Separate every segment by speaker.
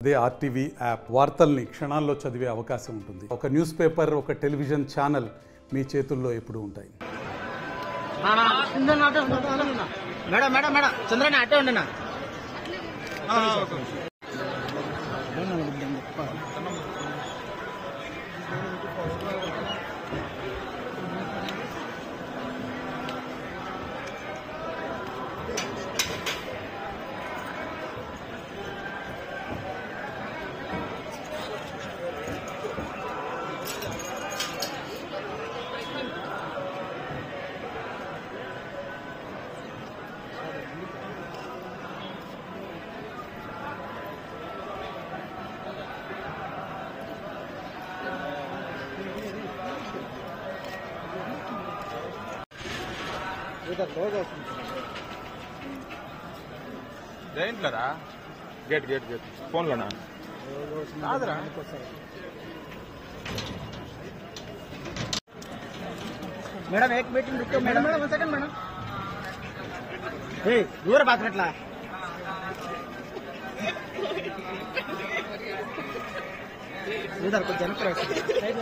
Speaker 1: అదే RTV app వార్తల్ని క్షణాల్లో చదివే అవకాశం ఉంటుంది. ఒక న్యూస్ పేపర్, ఒక టెలివిజన్ ఛానల్ మీ చేతుల్లో ఎప్పుడూ ఉంటాయి.
Speaker 2: మేడం మేడం మేడం చంద్రన్న అట్టే ఉండనా.
Speaker 3: దేంట్లోరా గేట్ గేట్ గేట్ ఫోన్లోనా కాదురా.
Speaker 2: మేడం एक मिनट रुको मैडम मैडम 1 सेकंड मैडम. दूर बात कटला इधर कुछ जन पर साइड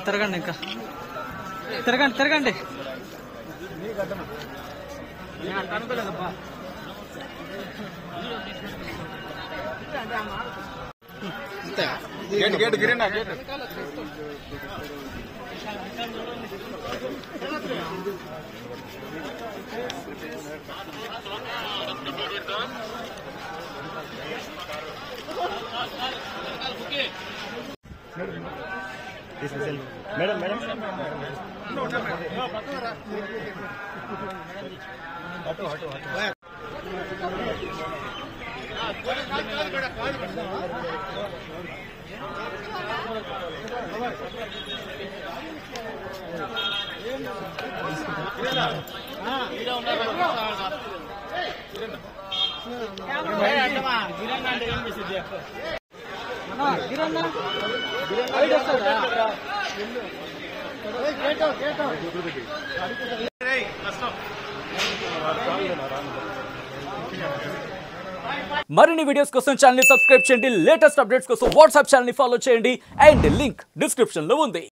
Speaker 2: తిరగండి ఇంకా తిరగండి.
Speaker 3: గేట్ గేట్ గిరిండా గేట్
Speaker 2: మేడం మేడం
Speaker 4: మరిన్ని వీడియోస్ కోసం ఛానల్ ని సబ్స్క్రైబ్ చేయండి. లేటెస్ట్ అప్డేట్స్ కోసం వాట్సాప్ ఛానల్ ని ఫాలో చేయండి. అండ్ లింక్ డిస్క్రిప్షన్ లో ఉంది.